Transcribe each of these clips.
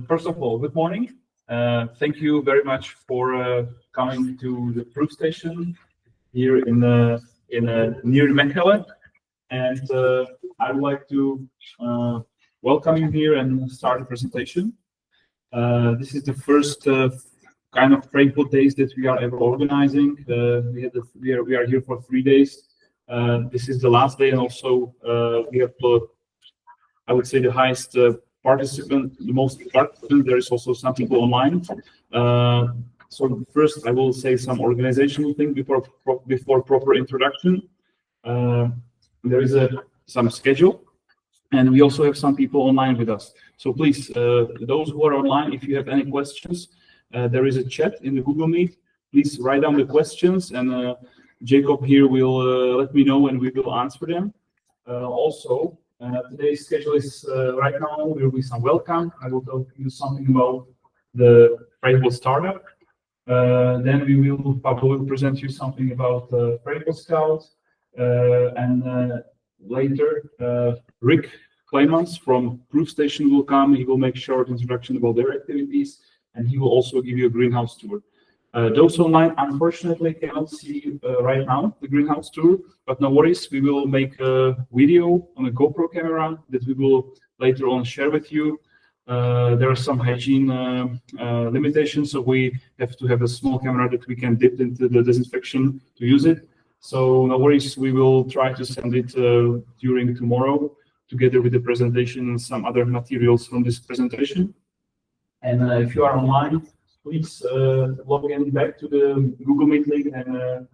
First of all, good morning. Thank you very much for coming to the proof station here in near Mechelen. And I would like to welcome you here and start the presentation. This is the first kind of FRAVEBOT Days that we are ever organizing. We are here for 3 days. This is the last day, and also we have, I would say, the highest participant, the most participants. There is also some people online. So first, I will say some organizational thing before proper introduction. There is some schedule, and we also have some people online with us. So please, those who are online, if you have any questions, there is a chat in the Google Meet. Please write down the questions, and Jacob here will let me know, and we will answer them. Also, today's schedule is right now there will be some welcome. I will tell you something about the FRAVEBOT startup. Then Pablo will present you something about FRAVEBOT Scout, and later Rick Clements from Proof Station will come. He will make short introduction about their activities, and he will also give you a greenhouse tour. Those online, unfortunately, cannot see right now the greenhouse tour, but no worries. We will make a video on a GoPro camera that we will later on share with you. There are some hygiene limitations, so we have to have a small camera that we can dip into the disinfection to use it. So no worries. We will try to send it during tomorrow, together with the presentation and some other materials from this presentation. And if you are online, please log in back to the Google Meet link and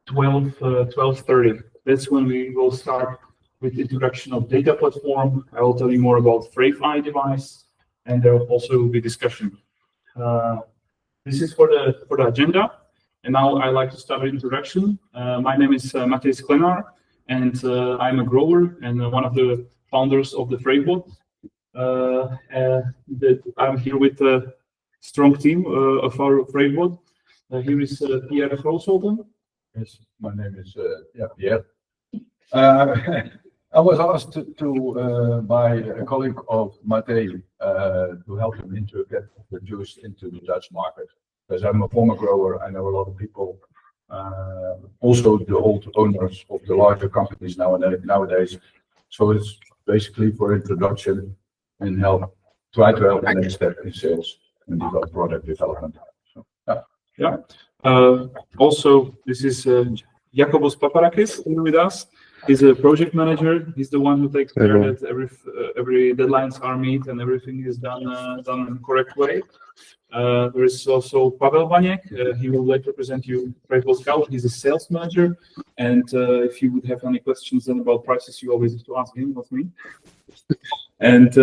12:30. That's when we will start with the introduction of data platform. I will tell you more about FRAVEeye device, and there will also be discussion. This is for the agenda, and now I like to start the introduction. My name is Matthijs Klenaar, and I'm a grower and one of the founders of the FRAVEBOT. I'm here with strong team of our FRAVEBOT. Here is Pierre Groosolten. Yes, my name is Pierre. I was asked by a colleague of Matthijs to help him get introduced into the Dutch market. Because I'm a former grower, I know a lot of people, also the old owners of the larger companies nowadays. So it's basically for introduction and try to help the next step in sales and develop product development. So, yeah. Also, this is Jakobos Paparakis here with us. He's a project manager. He's the one who takes care that every deadlines are met and everything is done in the correct way. There is also Pavel Baniek. He will later present you FRAVEBOT Scout. He's a sales manager, and if you would have any questions then about prices, you always have to ask him, not me. And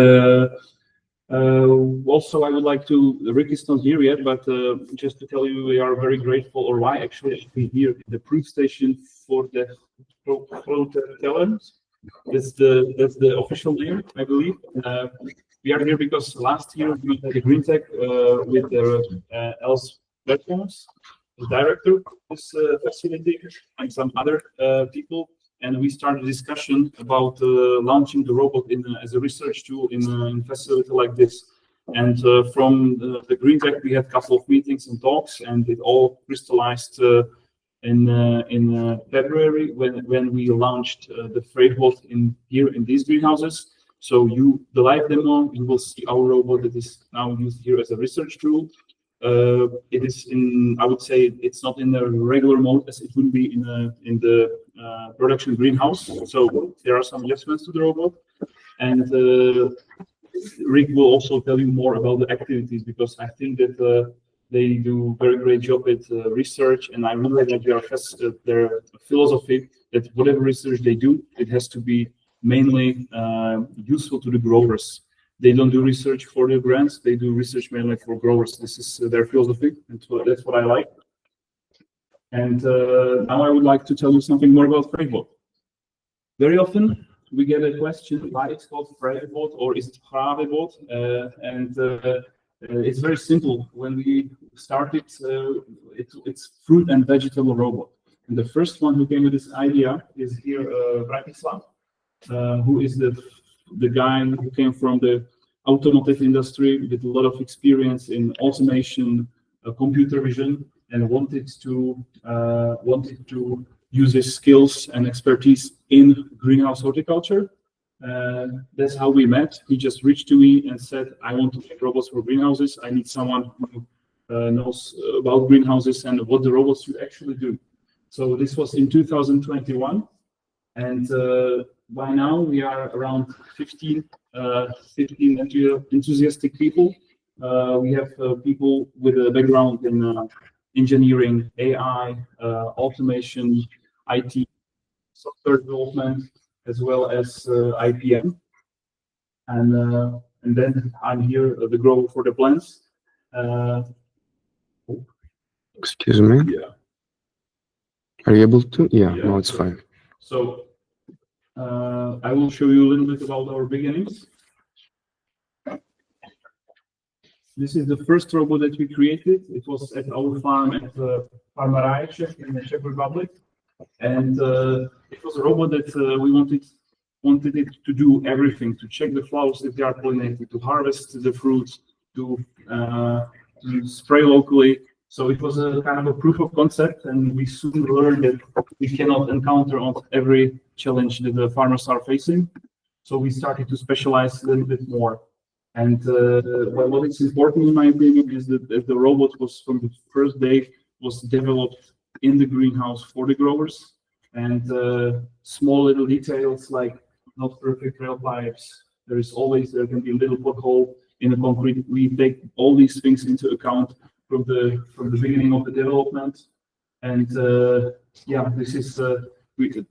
also, I would like to, Rick is not here yet, but just to tell you, we are very grateful, or why actually we're here at the proof station for the talent. That's the official name, I believe. We are here because last year we had a green tech with Els Platforms, the director of this facility, and some other people. And we started a discussion about launching the robot as a research tool in a facility like this. And from the Green Tech, we had a couple of meetings and talks, and it all crystallized in February when we launched the FRAVEBOT here in these greenhouses. So the live demo, you will see our robot that is now used here as a research tool. It is I would say it's not in the regular mode as it would be in the production greenhouse. So there are some adjustments to the robot, and Rick will also tell you more about the activities, because I think that they do very great job at research, and I really like their philosophy that whatever research they do, it has to be mainly useful to the growers. They don't do research for the grants, they do research mainly for growers. This is their philosophy, and that's what I like. And now I would like to tell you something more about FRAVEBOT. Very often we get a question why it's called FRAVEBOT or is it FRAVEBOT, and it's very simple. When we started, it's fruit and vegetable robot. And the first one who came with this idea is here, Bratislav, who is the guy who came from the automotive industry with a lot of experience in automation, computer vision, and wanted to use his skills and expertise in greenhouse horticulture. That's how we met. He just reached to me and said, I want to make robots for greenhouses. I need someone who knows about greenhouses and what the robots should actually do. So this was in 2021. And by now we are around 15 enthusiastic people. We have people with a background in engineering, AI, automation, IT, software development, as well as IPM. And then I'm here, the grower for the plants. Excuse me. Yeah. Are you able to? Yeah, Yeah, no, it's fine. So I will show you a little bit about our beginnings. This is the first robot that we created. It was at our farm at FRAVEBot in the Czech Republic. And it was a robot that we wanted it to do everything, to check the flowers if they are pollinated, to harvest the fruits, to spray locally. So it was a kind of a proof of concept, and we soon learned that we cannot encounter on every challenge that the farmers are facing. So we started to specialize a little bit more. And what is important, in my opinion, is that the robot was from the first day was developed in the greenhouse for the growers, and small little details like not perfect rail pipes. There can be a little pothole in the concrete. We take all these things into account from the beginning of the development. And yeah, this is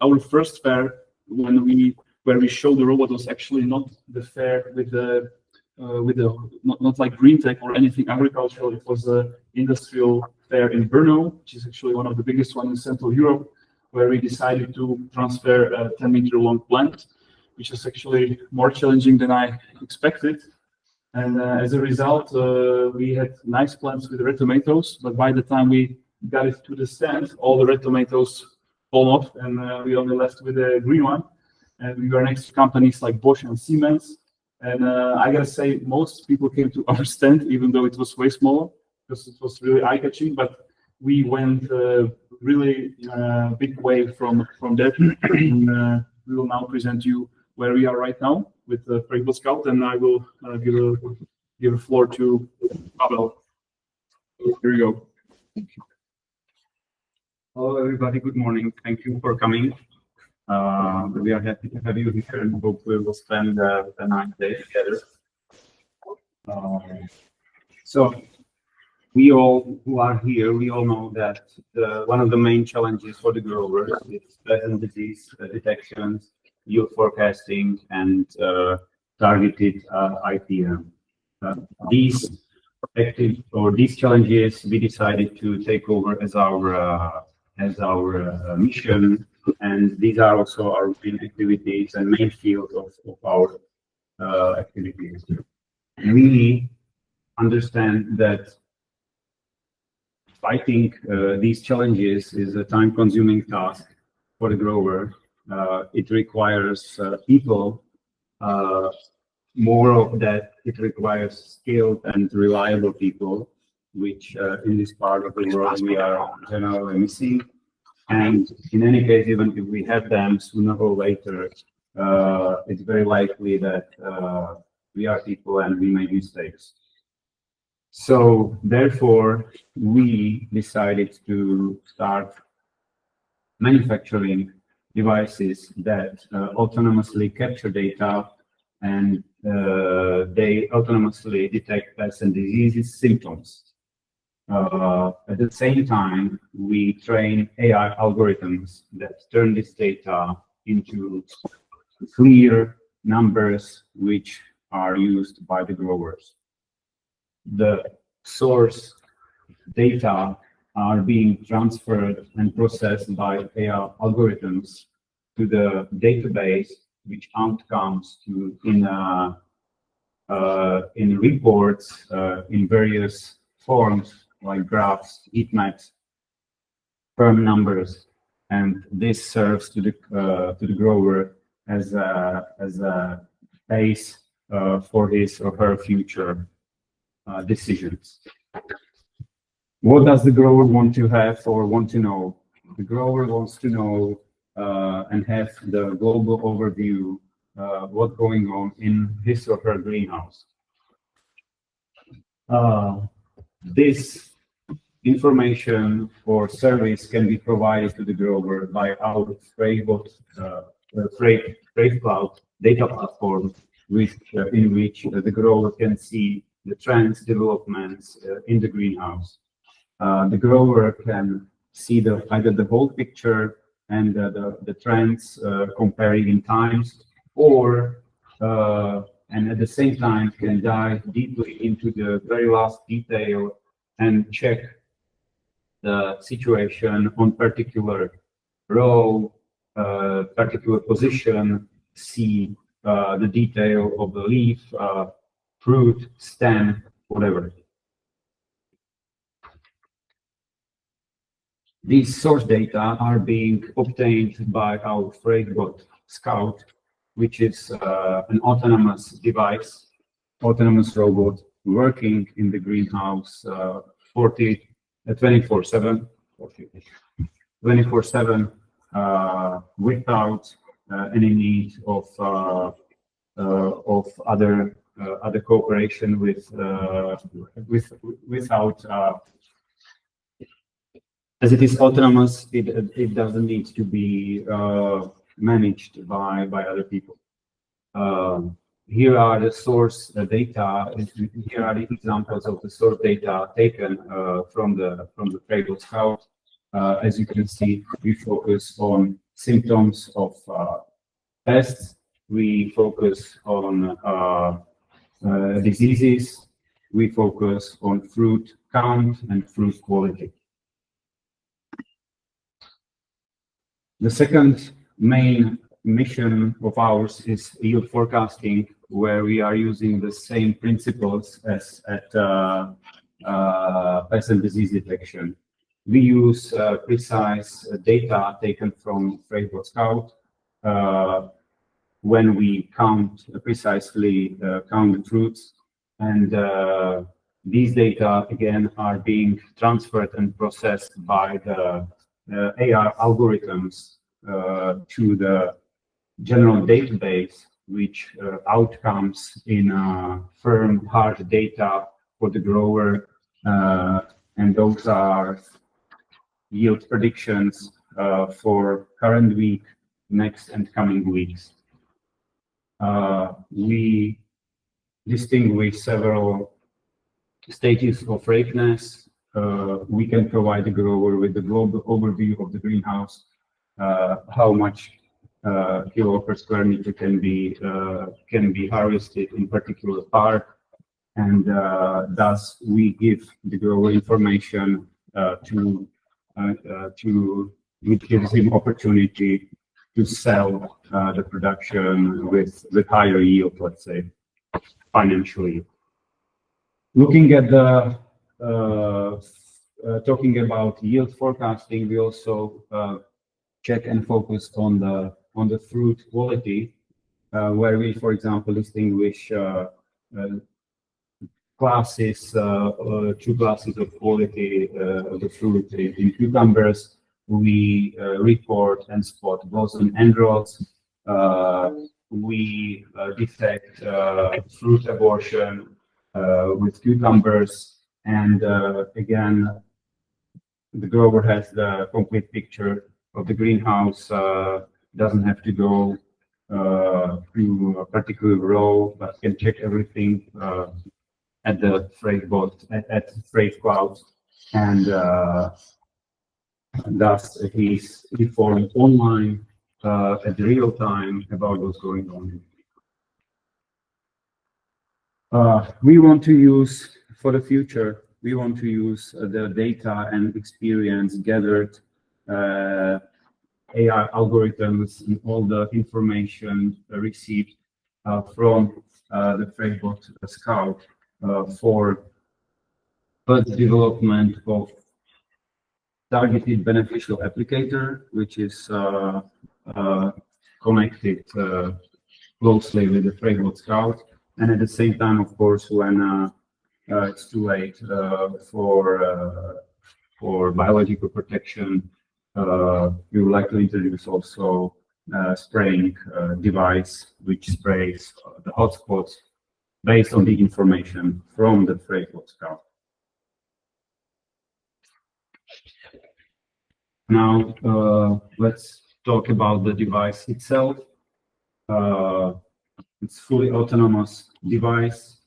our first fair where we showed the robot was actually not the fair with the not like green tech or anything agricultural. It was an industrial fair in Brno, which is actually one of the biggest ones in Central Europe, where we decided to transfer a 10-meter long plant, which is actually more challenging than I expected. And as a result, we had nice plants with red tomatoes, but by the time we got it to the stand, all the red tomatoes fall off, and we only left with a green one. And we were next to companies like Bosch and Siemens. And I gotta say, most people came to our stand, even though it was way smaller, because it was really eye-catching. But we went really big way from that. And we will now present you where we are right now with the FRAVEBot Scout, and I will give a floor to Pavel. Here you go. Thank you. Hello, everybody. Good morning. Thank you for coming. We are happy to have you here, and hope we will spend the night day together. So we all who are here, we all know that one of the main challenges for the growers is peasant disease detections, yield forecasting, and targeted IPM. These challenges we decided to take over as our mission, and these are also our main activities and main field of our activities. Really understand that fighting these challenges is a time-consuming task for the grower. It requires people. More of that, it requires skilled and reliable people, which in this part of the world we are generally missing. And in any case, even if we have them sooner or later, it's very likely that we are people and we make mistakes. So therefore, we decided to start manufacturing devices that autonomously capture data, and they autonomously detect pests and diseases symptoms. At the same time, we train AI algorithms that turn this data into clear numbers which are used by the growers. The source data are being transferred and processed by AI algorithms to the database, which outcomes to in reports in various forms like graphs, heat maps, firm numbers, and this serves to the grower as a base for his or her future decisions. What does the grower want to have or want to know? The grower wants to know and have the global overview what's going on in his or her greenhouse. This information or service can be provided to the grower by our FRAVEBot FRAVE Cloud data platform, in which the grower can see the trends, developments in the greenhouse. The grower can see either the whole picture and the trends comparing in times, or and at the same time can dive deeply into the very last detail and check the situation on particular row, particular position, see the detail of the leaf, fruit, stem, whatever. These source data are being obtained by our FRAVEBot Scout, which is an autonomous device, autonomous robot working in the greenhouse 24/7, without any need of other cooperation without. As it is autonomous, it doesn't need to be managed by other people. Here are the source data. Here are the examples of the source data taken from the FRAVEBot Scout. As you can see, we focus on symptoms of pests. We focus on diseases. We focus on fruit count and fruit quality. The second main mission of ours is yield forecasting, where we are using the same principles as at pest and disease detection. We use precise data taken from FRAVEBot Scout when we precisely count the fruits, and these data again are being transferred and processed by the AI algorithms to the general database, which outcomes in firm, hard data for the grower, and those are yield predictions for current week, next, and coming weeks. We distinguish several stages of ripeness. We can provide the grower with the global overview of the greenhouse, how much kilo per square meter can be harvested in particular part, and thus we give the grower information which gives him opportunity to sell the production with higher yield, let's say, financially. Looking at the talking about yield forecasting, we also check and focus on the fruit quality, where we, for example, distinguish classes, two classes of quality of the fruit. In cucumbers, we report and spot blossom end rots. We detect fruit abortion with cucumbers, and again, the grower has the complete picture of the greenhouse, doesn't have to go to a particular row, but can check everything at the FRAVEBot, at FRAVE Cloud, and thus he's informed online at real time about what's going on. We want to use, for the future, we want to use the data and experience gathered, AI algorithms, and all the information received from the FRAVEBot Scout for further development of targeted beneficial applicator, which is connected closely with the FRAVEBot Scout, And at the same time, of course, when it's too late for biological protection, we would like to introduce also a spraying device which sprays the hotspots based on the information from the FRAVEBot Scout. Now, let's talk about the device itself. It's fully autonomous device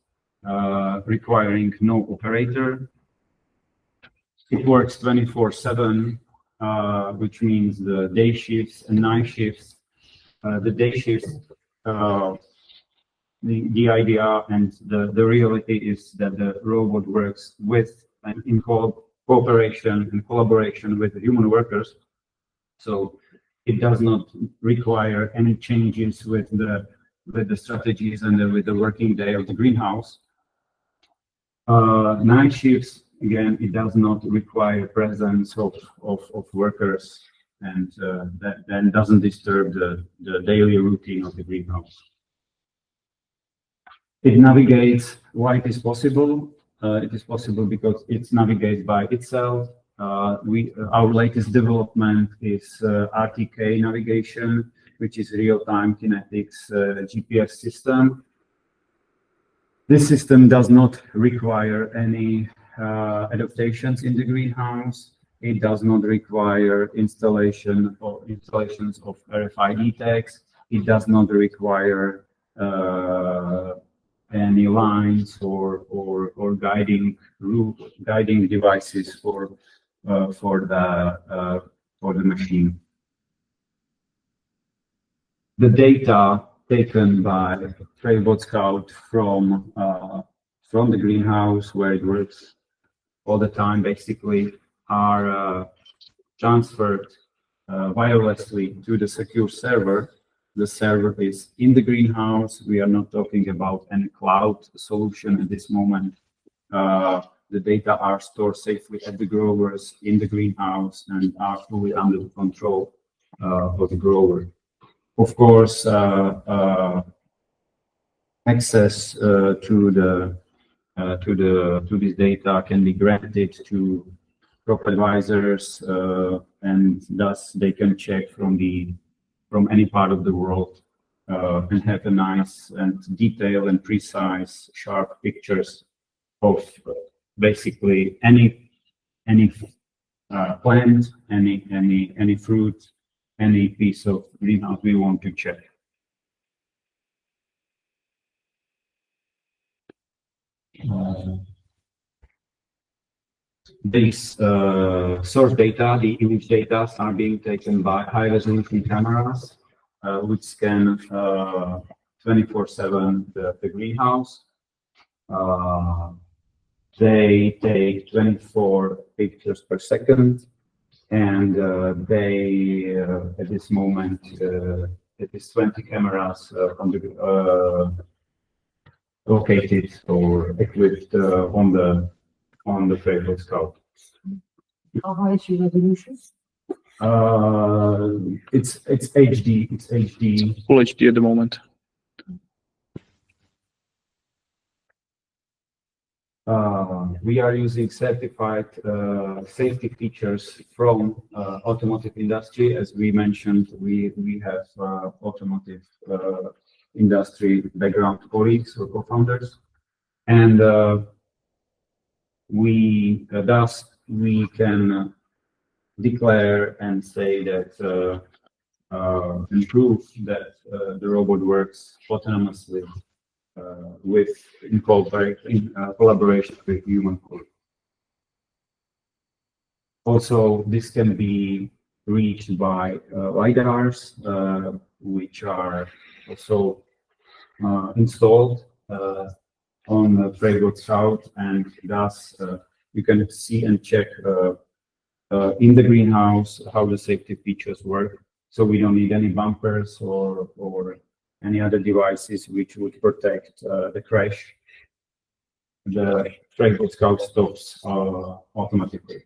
requiring no operator. It works 24/7, which means the day shifts and night shifts. The day shifts, the idea and the reality is that the robot works with and in cooperation and collaboration with the human workers. So it does not require any changes with the strategies and with the working day of the greenhouse. Night shifts, again, it does not require presence of workers, and that then doesn't disturb the daily routine of the greenhouse. It navigates. Why it is possible? It is possible because it navigates by itself. Our latest development is RTK navigation, which is real-time kinetics GPS system. This system does not require any adaptations in the greenhouse. It does not require installations of RFID tags. It does not require any lines or guiding devices for the machine. The data taken by FRAVEBot Scout from the greenhouse, where it works all the time, basically, are transferred wirelessly to the secure server. The server is in the greenhouse. We are not talking about any cloud solution at this moment. The data are stored safely at the growers in the greenhouse and are fully under the control of the grower. Of course, access to this data can be granted to crop advisors, and thus they can check from any part of the world and have a nice and detailed and precise, sharp pictures of basically any plant, any fruit, any piece of greenhouse we want to check. These source data, the image data, are being taken by high-resolution cameras, which scan 24/7 the greenhouse. They take 24 pictures per second, and at this moment, it is 20 cameras located or equipped on the FRAVEBot Scout. How high is your resolution? It's HD. It's HD. Full HD at the moment. We are using certified safety features from automotive industry. As we mentioned, we have automotive industry background colleagues or co-founders, and thus we can declare and say that and prove that the robot works autonomously in collaboration with human colleagues. Also, this can be reached by LiDARs, which are also installed on the FRAVEBot Scout, and thus you can see and check in the greenhouse how the safety features work. So we don't need any bumpers or any other devices which would protect the crash. The FRAVEBot Scout stops automatically.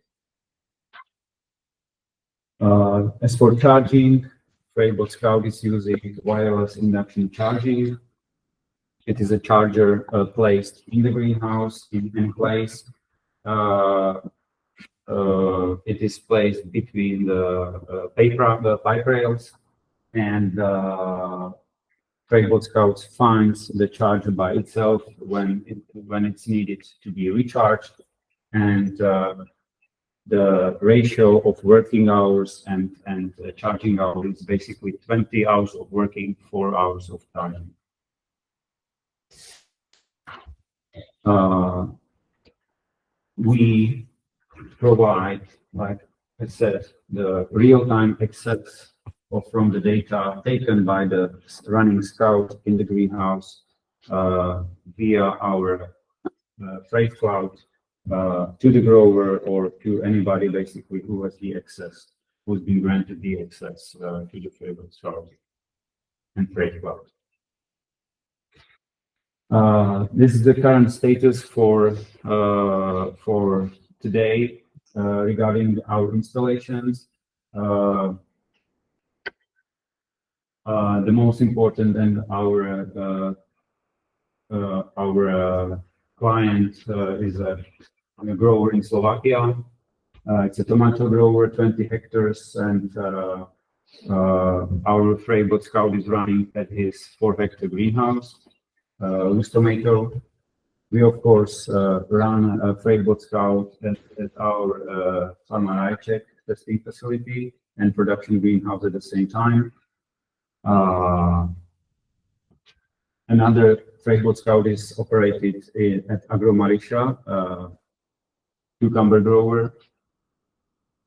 As for charging, FRAVEBot Scout is using wireless induction charging. It is a charger placed in the greenhouse in any place. It is placed between the pipe rails, and FRAVEBot Scout finds the charger by itself when it's needed to be recharged, and the ratio of working hours and charging hours is basically 20 hours of working, 4 hours of charging. We provide, like I said, the real-time access from the data taken by the running Scout in the greenhouse via our FRAVE cloud to the grower or to anybody basically who has the access, who's been granted the access to the FRAVEbot Scout and FRAVE cloud. This is the current status for today regarding our installations. The most important and our client is a grower in Slovakia. It's a tomato grower, 20 hectares, and our FRAVEbot Scout is running at his 4-hectare greenhouse with tomato. We of course run a FRAVEbot Scout at our FRAVEye check testing facility and production greenhouse at the same time. Another FRAVEbot Scout is operated at Agro Marisha, cucumber grower,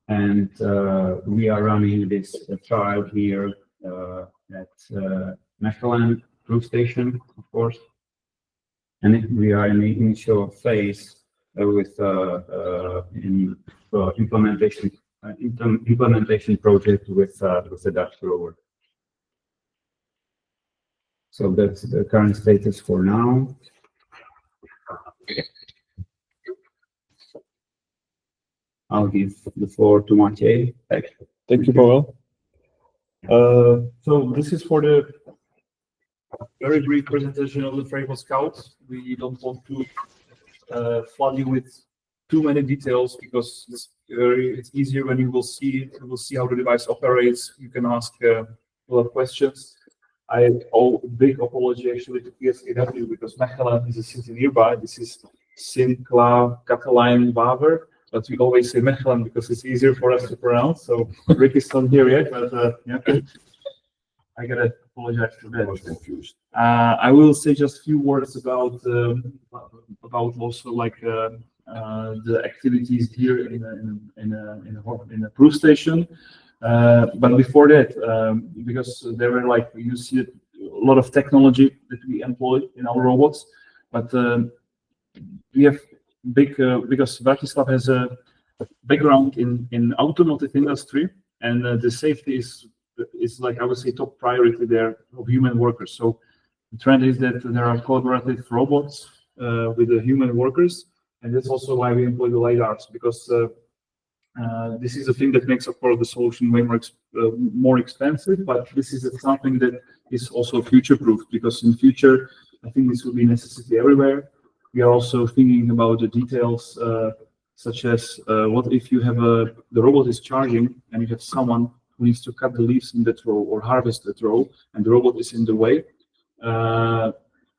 and we are running this trial here at Mechelen proof station, of course, and we are in the initial phase with implementation project with the Dutch grower. So that's the current status for now. I'll give the floor to Maciej. Thank you, Pavel. So this is for the very brief presentation of the FRAVEbot Scout. We don't want to flood you with too many details because it's easier when you will see it. You will see how the device operates. You can ask a lot of questions. I owe a big apology actually to PSKW because Mechelen is a city nearby. This is Sint-Klaas-Katelijn-Waver, but we always say Mechelen because it's easier for us to pronounce. So Rick is not here yet, but yeah, I gotta apologize for that. I was confused. I will say just a few words about also like the activities here in a proof station. But before that, because there were like you see a lot of technology that we employ in our robots, but we have because Bratislava has a background in automotive industry, and the safety is like I would say top priority there of human workers. So the trend is that there are collaborative robots with the human workers, and that's also why we employ the lidars because. This is a thing that makes, of course, the solution way more expensive, but this is something that is also future-proof because in future, I think this will be a necessity everywhere. We are also thinking about the details, such as what if you have the robot is charging and you have someone who needs to cut the leaves in that row or harvest that row, and the robot is in the way.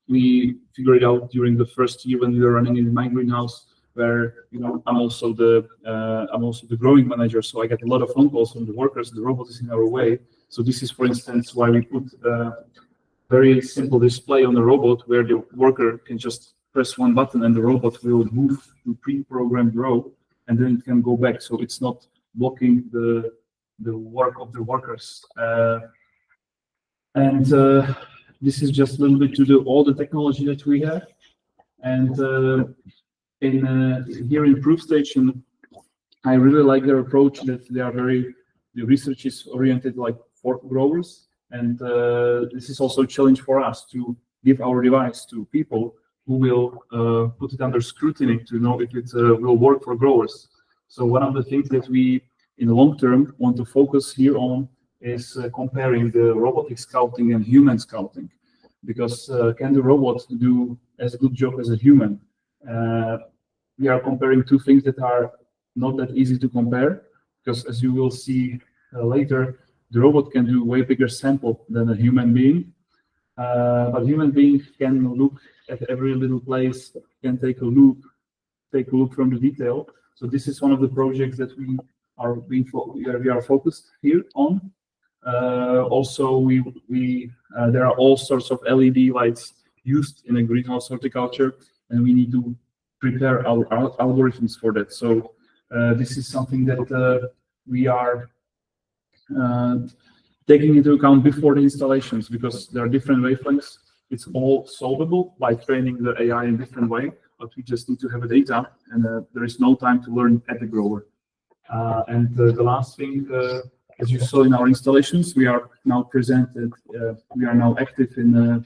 We figured it out during the first year when we were running in my greenhouse, where I'm also the growing manager, so I get a lot of phone calls from the workers. The robot is in our way, so this is, for instance, why we put a very simple display on the robot where the worker can just press one button and the robot will move to pre-programmed row, and then it can go back, so it's not blocking the work of the workers. And this is just a little bit to all the technology that we have, and. Here in Proof Station, I really like their approach that the research is oriented like for growers, and this is also a challenge for us to give our device to people who will put it under scrutiny to know if it will work for growers. So one of the things that we, in the long term, want to focus here on is comparing the robotic scouting and human scouting. because can the robot do as good job as a human? We are comparing two things that are not that easy to compare, because as you will see later, the robot can do way bigger sample than a human being. But human being can look at every little place, can take a look from the detail. So this is one of the projects that we are focused here on. Also, there are all sorts of LED lights used in a greenhouse horticulture, and we need to prepare our algorithms for that. So this is something that we are taking into account before the installations, because there are different wavelengths. It's all solvable by training the AI in a different way, but we just need to have the data, and there is no time to learn at the grower. And the last thing, as you saw in our installations, we are now presented. We are now active in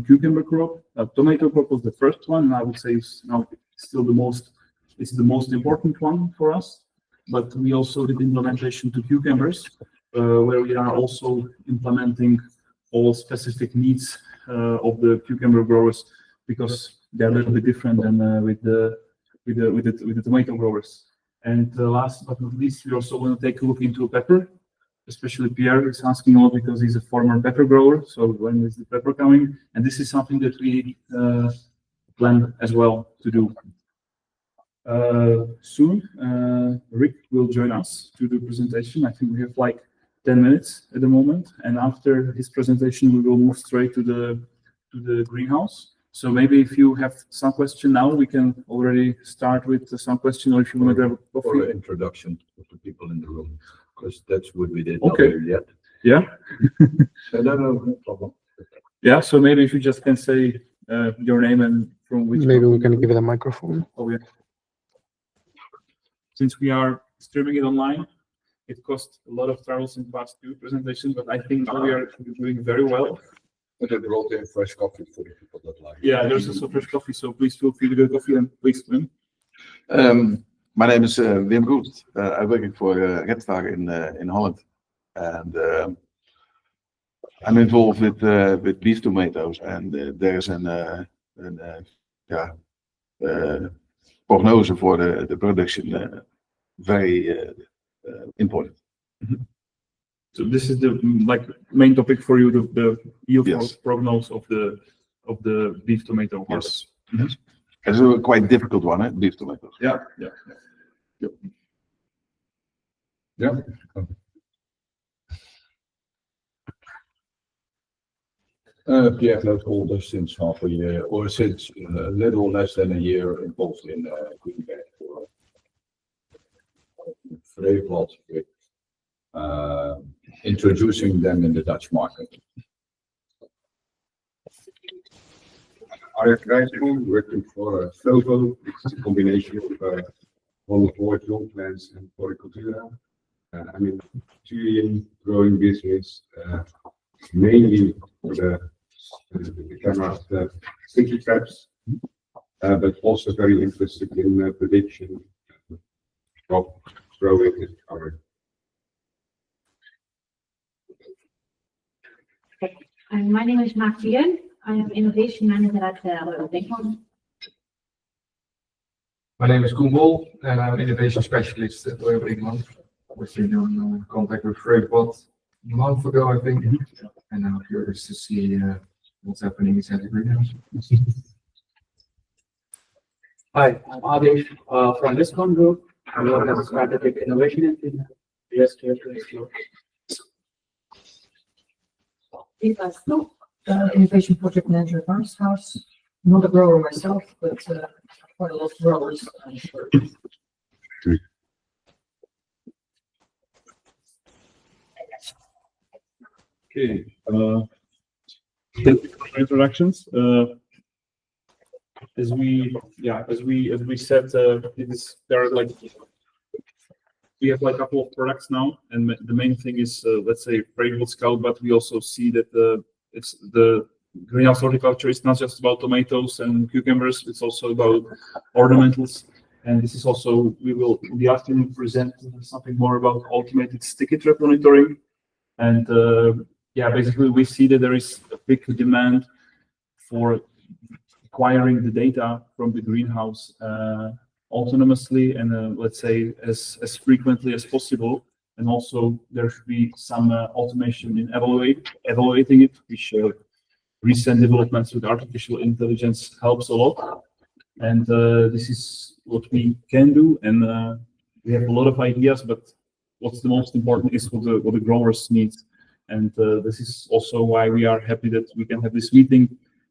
cucumber crop. Tomato crop was the first one, and I would say it's now still the most important one for us. But we also did implementation to cucumbers, where we are also implementing all specific needs of the cucumber growers, because they're a little bit different than with the tomato growers. And last but not least, we also want to take a look into pepper. Especially Pierre is asking all because he's a former pepper grower. So when is the pepper coming? And this is something that we plan as well to do. Soon, Rick will join us to do presentation. I think we have like 10 minutes at the moment, and after his presentation, we will move straight to the greenhouse. So maybe if you have some question now, we can already start with some question, or if you want to grab a coffee. Or introduction of the people in the room, because that's what we did Okay. not do yet. Yeah. No problem. Yeah. So maybe if you just can say your name and from which. Maybe we can give it a microphone. Oh yeah. Since we are streaming it online, it cost a lot of travels in past two presentations, but I think we are doing very well. But I brought in fresh coffee for the people that like. Yeah, there's also fresh coffee, so please feel free to get coffee and please Wim. My name is Wim Roest. I'm working for FRAVE in Holland, and I'm involved with beef tomatoes. And there is an prognose for the production very important. Mm-hmm. So this is the main topic for you, the yield Yes. prognosis of the beef tomato harvest. Yes. It's a quite difficult one, beef tomatoes. Yeah. Yeah. Pierre has told us since half a year, or since a little less than a year, involved in green bag for FRAVEBot, with introducing them in the Dutch market. Arjen Krijsman, working for FRAVE. It's a combination of monoculture plants and horticultura. I'm in the Syrian growing business, mainly for the camera of the sticky traps, but also very interested in prediction of growing and cover. My name is Martien. I am innovation manager at FRAVE. My name is Koen Bol, and I'm innovation specialist at FRAVE England. We've been in contact with FRAVEBot a month ago, I think, and I'm curious to see what's happening inside the greenhouse. Hi, I'm Adish from Discount Group. I work as a strategic innovation engineer. Yes, here to explore. Innovation project manager at Barnes House. Not a grower myself, but quite a lot of growers. Okay. Thank you for your introductions. As we said, there are we have a couple of products now, and the main thing is let's say FRAVEBot Scout, but we also see that it's the greenhouse horticulture is not just about tomatoes and cucumbers; it's also about ornamentals. And this is also, we will in the afternoon present something more about automated sticky trap monitoring. And basically we see that there is a big demand for acquiring the data from the greenhouse autonomously and let's say as frequently as possible. And also there should be some automation in evaluating it, which recent developments with artificial intelligence helps a lot. And this is what we can do. And we have a lot of ideas, but what's the most important is what the growers need. And this is also why we are happy that we can have this meeting.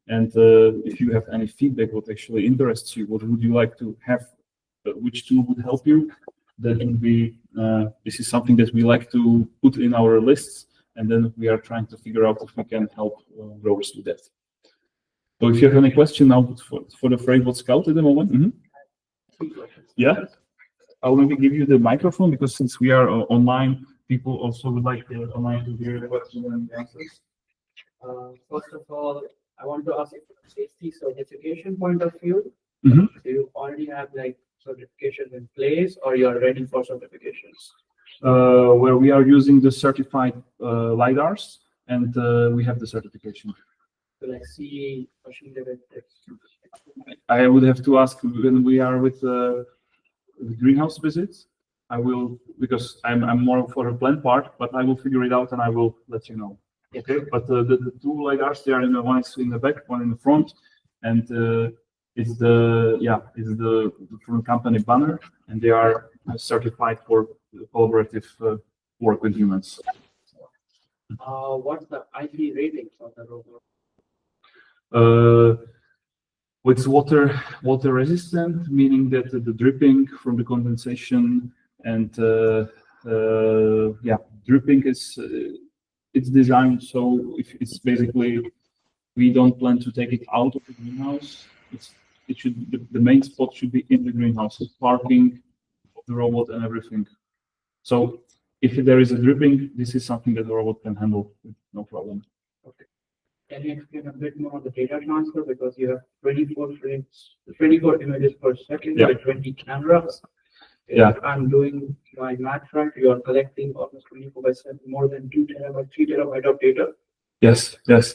And if you have any feedback, what actually interests you, what would you like to have, which tool would help you, that would be, this is something that we like to put in our lists. And then we are trying to figure out if we can help growers with that. So if you have any question now for the FRAVEBot Scout at the moment. Yeah, I'll maybe give you the microphone because since we are online, people also would like online to hear the questions and answers. First of all, I want to ask you from a safety certification point of view. Mhm. Do you already have like certifications in place or you are ready for certifications? Where we are using the certified LiDARs and we have the certification. So like CE, machine learning. I would have to ask when we are with the greenhouse visits. I will, because I'm more for a plant part, but I will figure it out and I will let you know. Okay, but the two LiDARs, they are in the one is in the back, one in the front, and it's the from the company Banner, and they are certified for collaborative work with humans. What's the IP rating of the robot? It's water resistant, meaning that the dripping from the condensation and dripping is it's designed so if it's basically we don't plan to take it out of the greenhouse. It should the main spot should be in the greenhouse, parking of the robot and everything. So if there is a dripping, this is something that the robot can handle with no problem. Okay. Can you explain a bit more on the data transfer because you have 24 frames, 24 images per second with 20 cameras. Yeah. If I'm doing my math right, you are collecting almost 24/7, more than 2 terabyte, 3 terabyte of data. Yes, yes.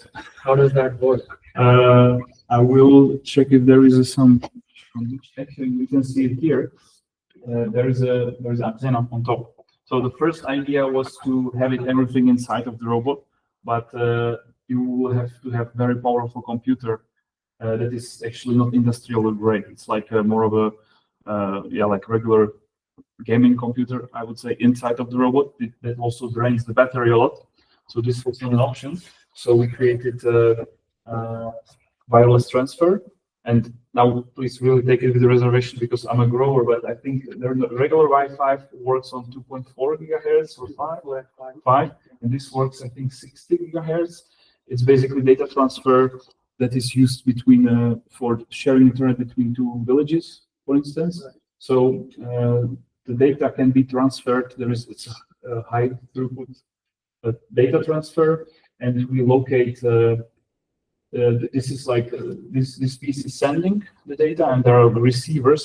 How does that work? I will check if there is some. Actually, you can see it here. There is an antenna on top. So the first idea was to have everything inside of the robot, but you will have to have very powerful computer that is actually not industrial grade. It's like more of a like regular gaming computer, I would say, inside of the robot. That also drains the battery a lot. So this was not an option. So we created wireless transfer. And now please really take it with a reservation because I'm a grower, but I think the regular Wi-Fi works on 2.4 gigahertz or 5, and this works, I think, 60 gigahertz. It's basically data transfer that is used between for sharing internet between two villages, for instance. So the data can be transferred. It's a high throughput data transfer, and we locate. This is like this piece is sending the data, and there are receivers.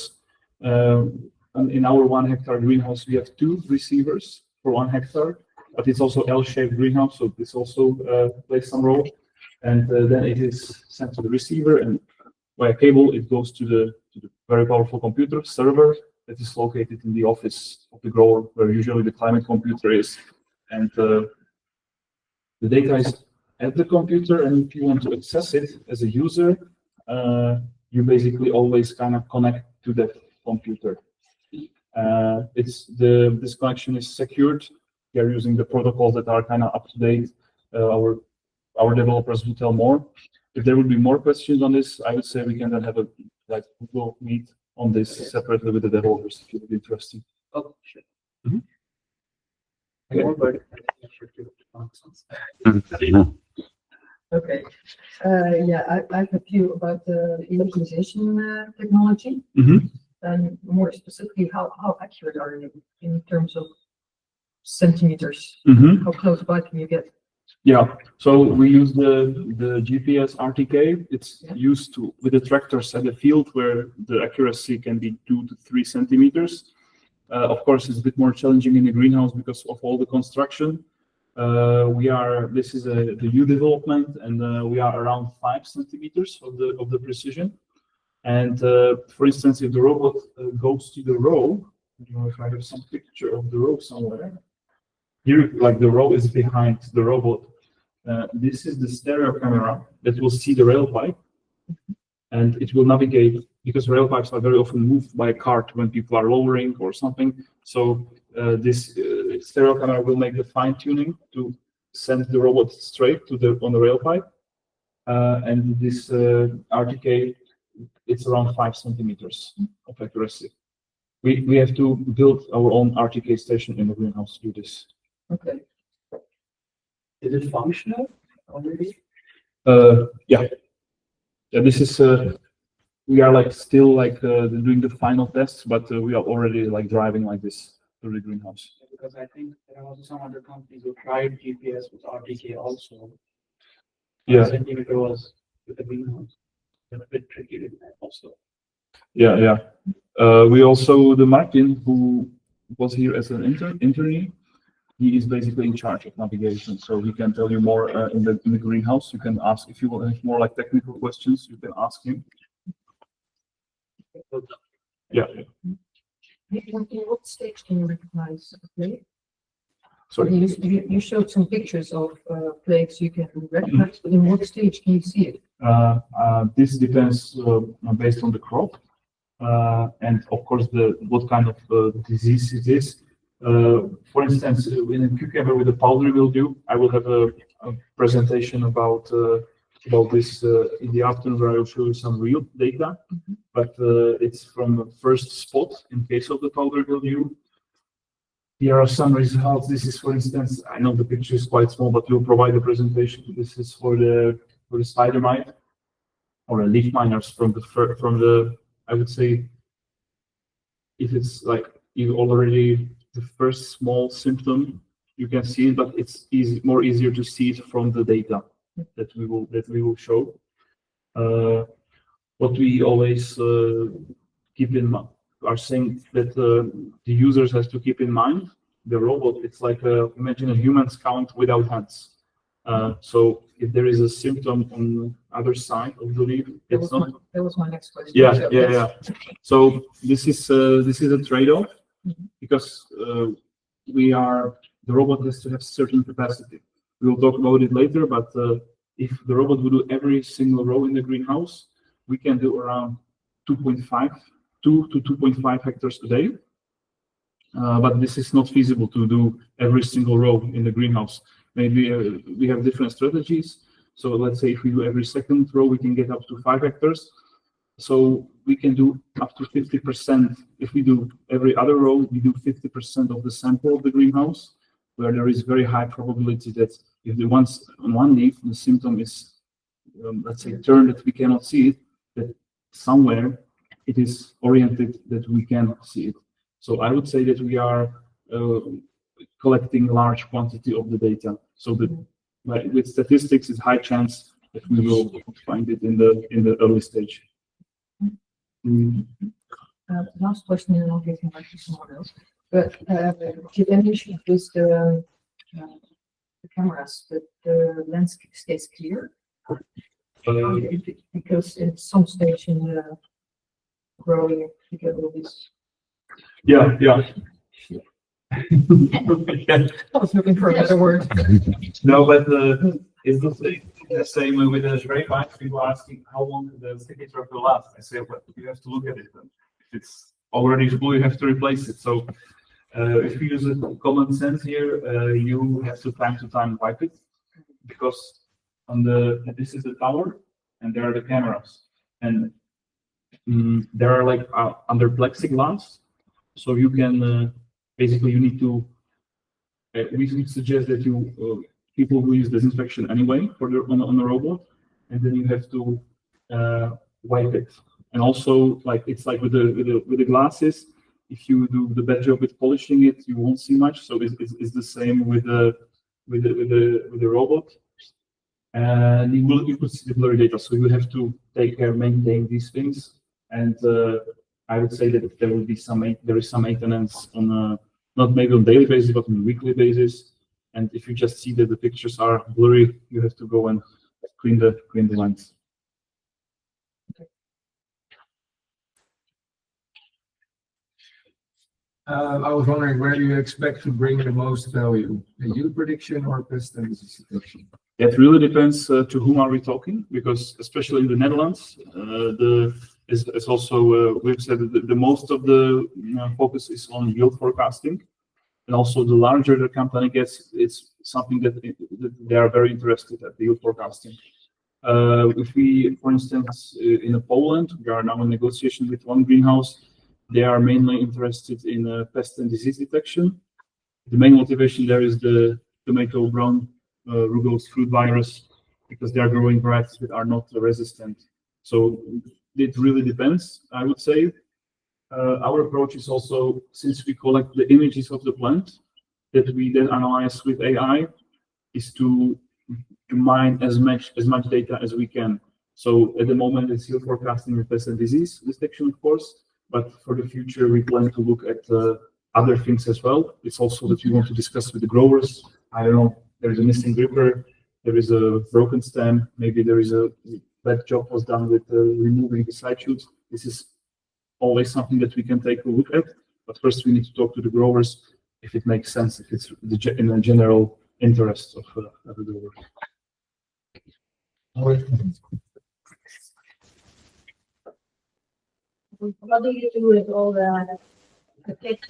In our 1 hectare greenhouse, we have 2 receivers for 1 hectare, but it's also L-shaped greenhouse, so this also plays some role. And then it is sent to the receiver, and via cable it goes to the very powerful computer server that is located in the office of the grower, where usually the climate computer is, and the data is at the computer, and if you want to access it as a user, you basically always kind of connect to that computer. This connection is secured. We are using the protocols that are kind of up to date. Our developers will tell more. If there would be more questions on this, I would say we can then have a Google Meet on this separately with the developers if it would be interesting. Oh, sure. Mhm. Okay. I have a few about the localization technology. And more specifically, how accurate are you in terms of centimeters? How close by can you get? Yeah, so we use the GPS RTK. It's used with the tractors at the field where the accuracy can be 2 to 3 centimeters. Of course, it's a bit more challenging in the greenhouse because of all the construction. This is the new development, and we are around 5 centimeters of the precision. And for instance, if the robot goes to the row, I don't know if I have some picture of the row somewhere. Here, like the row is behind the robot. This is the stereo camera that will see the rail pipe, and it will navigate, because rail pipes are very often moved by a cart when people are lowering or something. So this stereo camera will make the fine tuning to send the robot straight to on the rail pipe. And this RTK, it's around 5 centimeters of accuracy. We have to build our own RTK station in the greenhouse to do this. Okay. Is it functional already? Yeah. This is we are like still like doing the final tests, but we are already like driving like this through the greenhouse. Because I think there are also some other companies who tried GPS with RTK also. Yeah. Centimeter was with the greenhouse. It's a bit tricky with that also. Yeah. We also, the Martin, who was here as an internee, he is basically in charge of navigation, so he can tell you more in the greenhouse. You can ask if you will have more like technical questions. You can ask him. Yeah. In what stage can you recognize a plate? Sorry. You showed some pictures of plates you can recognize, but in what stage can you see it? This depends based on the crop, and of course what kind of disease it is. For instance, in a cucumber with a powdery mildew, I will have a presentation about this in the afternoon, where I will show you some real data. But it's from the first spot in case of the powdery mildew. Here are some results. This is, for instance, I know the picture is quite small, but we'll provide a presentation. This is for the spider mite or a leaf miners from the I would say, if it's like you already the first small symptom, you can see it, but it's more easier to see it from the data that we will show. What we always keep in mind are saying that the users has to keep in mind the robot. It's like imagine a human's count without hands. So if there is a symptom on the other side of the leaf, it's not. That was my next question. Yeah. So this is a trade-off, because the robot has to have certain capacity. We will talk about it later, but if the robot would do every single row in the greenhouse, we can do around 2 to 2.5 hectares a day. But this is not feasible to do every single row in the greenhouse. Maybe we have different strategies. So let's say if we do every second row, we can get up to 5 hectares. So we can do up to 50%. If we do every other row, we do 50% of the sample of the greenhouse, where there is very high probability that if the once on one leaf, the symptom is, let's say, turned that we cannot see it, that somewhere it is oriented that we can see it. So I would say that we are collecting large quantity of the data. So that with statistics, it's high chance that we will find it in the early stage. Last question, and I'll give you back to someone else. But you mentioned with the cameras that the lens stays clear, because at some stage in the growing, you get all this. Yeah. I was looking for a better word. No, but it's the same with the FRAVEBot. People are asking how long the signature will last. I say, well, you have to look at it. If it's already full, you have to replace it. So if you use a common sense here, you have to time wipe it, because this is the tower and there are the cameras, and there are like under plexiglass, so you can basically you need to. We suggest that you people who use disinfection anyway on the robot, and then you have to wipe it. And also, like it's like with the glasses, if you do the bad job with polishing it, you won't see much. So it's the same with the robot, and you could see the blurry data. So you have to take care, maintain these things, and I would say that there is some maintenance on not maybe on daily basis, but on a weekly basis. And if you just see that the pictures are blurry, you have to go and clean the lines. I was wondering, where do you expect to bring the most value? A yield prediction or pest and disease detection? It really depends to whom are we talking, because especially in the Netherlands, it's also we've said that the most of the focus is on yield forecasting, and also the larger the company gets, it's something that they are very interested at, the yield forecasting. If we, for instance, in Poland, we are now in negotiation with one greenhouse. They are mainly interested in pest and disease detection. The main motivation there is the tomato brown rugose fruit virus, because they are growing varieties that are not resistant. So it really depends, I would say. Our approach is also, since we collect the images of the plant that we then analyze with AI, is to mine as much data as we can. So at the moment, it's yield forecasting and pest and disease detection, of course. But for the future, we plan to look at other things as well. It's also that we want to discuss with the growers. I don't know, there is a missing gripper, there is a broken stem, maybe there is a bad job was done with removing the side shoots. This is always something that we can take a look at. But first, we need to talk to the growers if it makes sense, if it's in the general interest of the growers. What do you do with all the pictures?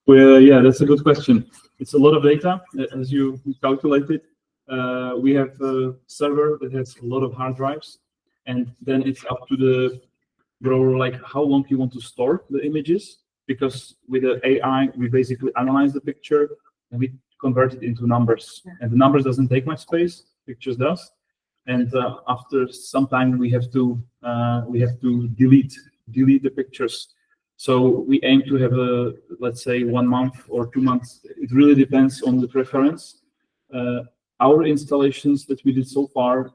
Well, yeah, that's a good question. It's a lot of data, as you calculated. We have a server that has a lot of hard drives, and then it's up to the grower, like how long you want to store the images, because with the AI, we basically analyze the picture and we convert it into numbers. And the numbers doesn't take much space, pictures does. And after some time, we have to delete the pictures. So we aim to have let's say 1 month or 2 months. It really depends on the preference. Our installations that we did so far,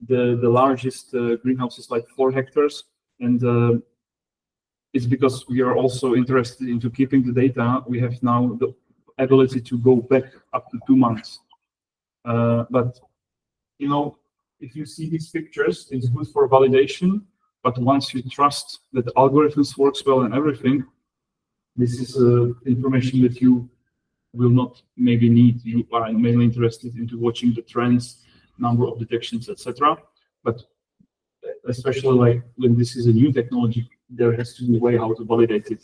the largest greenhouse is like 4 hectares, and it's because we are also interested into keeping the data. We have now the ability to go back up to 2 months. But you know, if you see these pictures, it's good for validation. But once you trust that the algorithms works well and everything, this is information that you will not maybe need. You are mainly interested into watching the trends, number of detections, etc. But especially like when this is a new technology, there has to be a way how to validate it.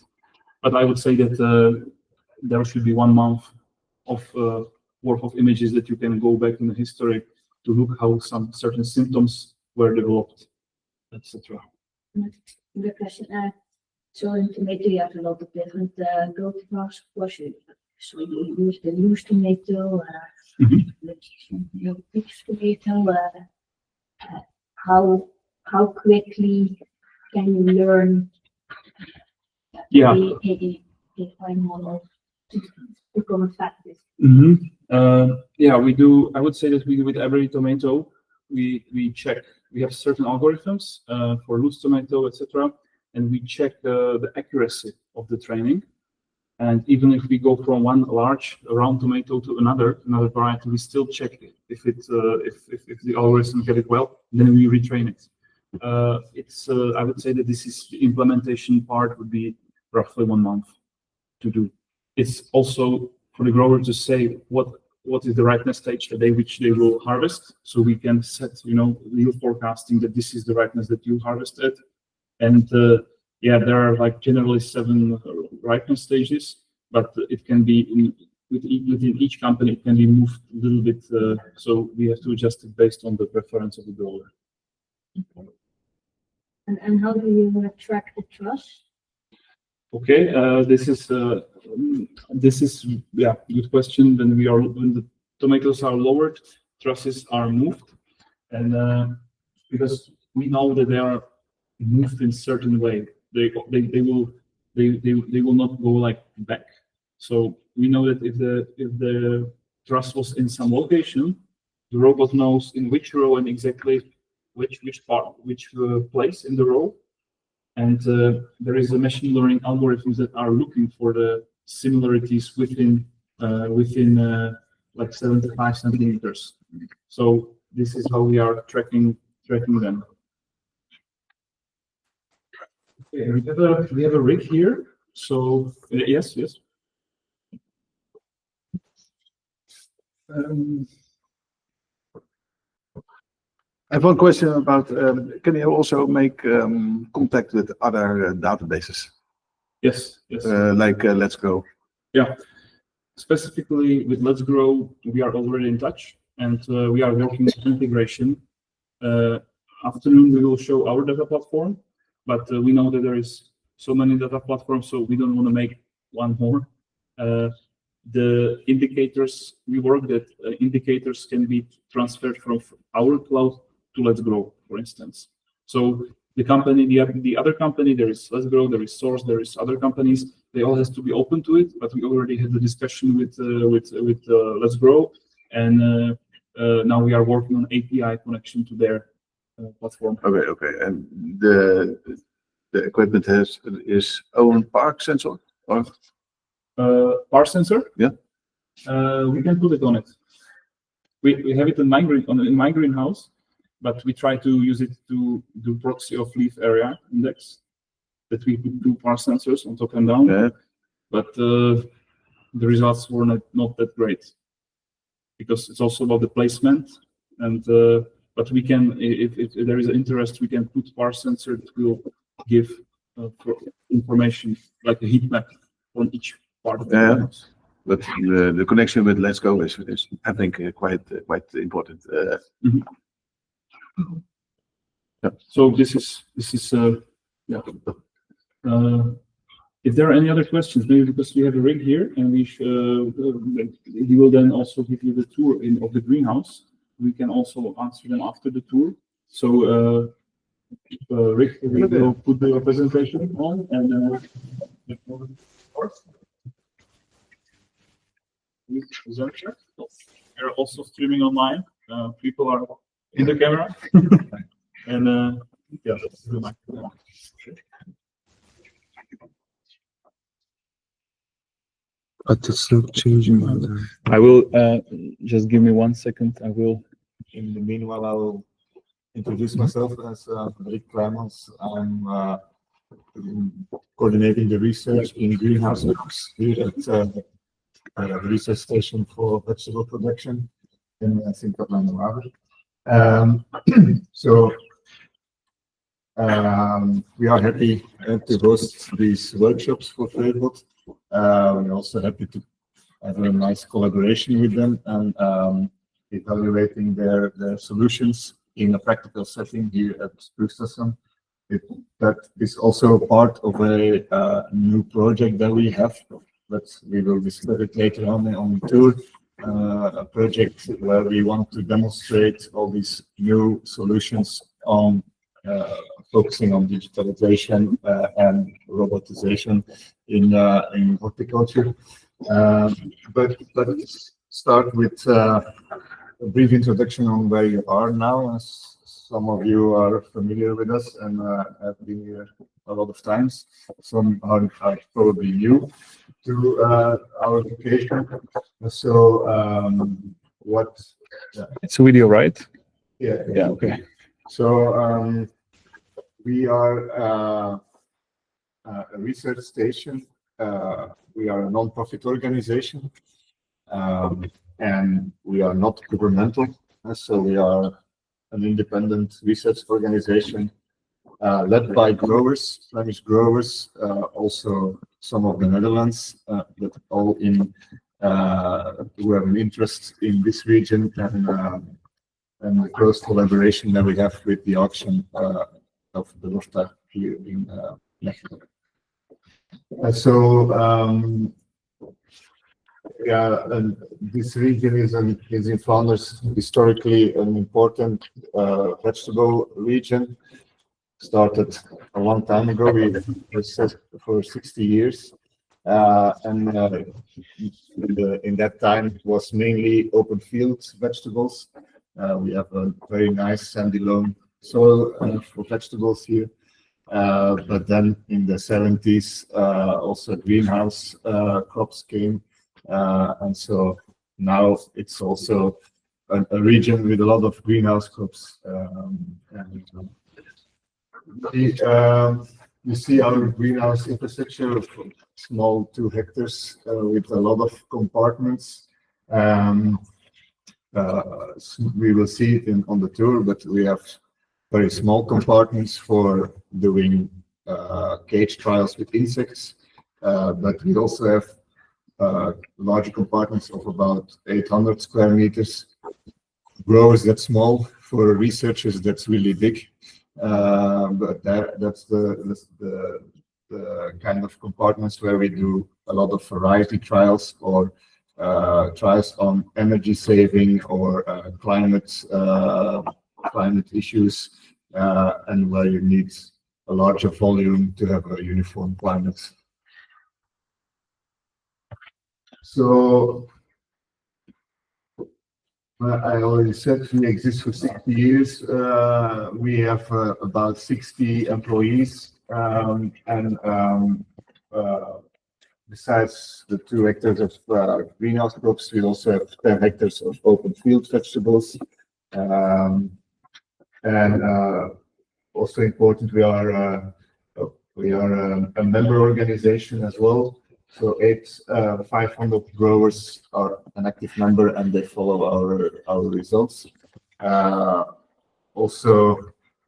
But I would say that there should be 1 month of worth of images that you can go back in the history to look how some certain symptoms were developed, etc. Good question. So in tomato, you have a lot of different growth marks, of course. So you use the loose tomato, the fixed tomato. How quickly can you learn a fine model to become effective? Yeah, we do. I would say that we, with every tomato, we check. We have certain algorithms for loose tomato, etc., and we check the accuracy of the training. And even if we go from one large round tomato to another variety, we still check it. If the algorithm get it well, then we retrain it. I would say that this is the implementation part would be roughly 1 month to do. It's also for the grower to say what is the ripeness stage the day which they will harvest, so we can set, yield forecasting that this is the ripeness that you harvested. And yeah, there are like generally 7 ripeness stages, but it can be within each company, it can be moved a little bit. So we have to adjust it based on the preference of the grower. And how do you track the truss? Okay, this is yeah, good question. When the tomatoes are lowered, trusses are moved, and because we know that they are moved in certain way, they will not go like back. So we know that if the truss was in some location, the robot knows in which row and exactly which place in the row. And there is a machine learning algorithms that are looking for the similarities within within like 75 centimeters. So this is how we are tracking them. Okay, we have a rig here. So yes. I have one question about, can you also make contact with other databases? Yes. Like Let's Go. Yeah. Specifically with Let's Grow, we are already in touch, and we are working on integration. Afternoon, we will show our data platform, but we know that there is so many data platforms, so we don't want to make one more. The indicators, we work that indicators can be transferred from our cloud to Let's Grow, for instance. So the company, the other company, there is Let's Grow, there is Source, there is other companies. They all has to be open to it. But we already had the discussion with Let's Grow, and now we are working on API connection to their platform. Okay. And the equipment is own park sensor or Power sensor? Yeah. We can put it on it. We have it in my greenhouse, but we try to use it to do proxy of leaf area index. That we put 2 power sensors on top and down. Yeah. But the results were not that great, because it's also about the placement. And but we can, if there is an interest, we can put power sensor that will give information like a heat map on each part of the greenhouse. But the connection with Let's Go is I think quite important. Yeah. So this is yeah. If there are any other questions, maybe because we have a rig here, and he will then also give you the tour of the greenhouse. We can also answer them after the tour. So Rick, we will put the presentation on, and we're also streaming online. People are in the camera, and yeah, that's the microphone. But it's not changing. I will just give me 1 second. I will. In the meanwhile, I will introduce myself as Rick Kruijmans. I'm coordinating the research in greenhouse works here at the research station for vegetable production in Sint-Katlijne Waver. So we are happy to host these workshops for FRAVEBOT. We're also happy to have a nice collaboration with them and evaluating their solutions in a practical setting here at Proefstation. That is also part of a new project that we have, but we will discuss it later on the tour. A project where we want to demonstrate all these new solutions on focusing on digitalization and robotization in horticulture. But let's start with a brief introduction on where you are now, as some of you are familiar with us and have been here a lot of times. Some are probably new to our location. So what? It's a video, right? Yeah. Okay. So we are a research station. We are a non-profit organization, and we are not governmental. So we are an independent research organization led by growers, Flemish growers, also some of the Netherlands, but all in who have an interest in this region and the close collaboration that we have with the auction of the Lofta here in Mechelen. Yeah, and this region is in Flanders historically an important vegetable region. Started a long time ago. We were set for 60 years, and in that time it was mainly open field vegetables. We have a very nice sandy loam soil for vegetables here. But then in the 70s, also greenhouse crops came And so now it's also a region with a lot of greenhouse crops. You see our greenhouse infrastructure of small 2 hectares with a lot of compartments. We will see it on the tour, but we have very small compartments for doing cage trials with insects. But we also have larger compartments of about 800 square meters. Growers that's small, for researchers that's really big. But that's the kind of compartments where we do a lot of variety trials or trials on energy saving or climate issues, and where you need a larger volume to have a uniform climate. So I already said we exist for 60 years. We have about 60 employees, and besides the 2 hectares of greenhouse crops, we also have 10 hectares of open field vegetables. And also important, we are a member organization as well. So 500 growers are an active member, and they follow our results. Also,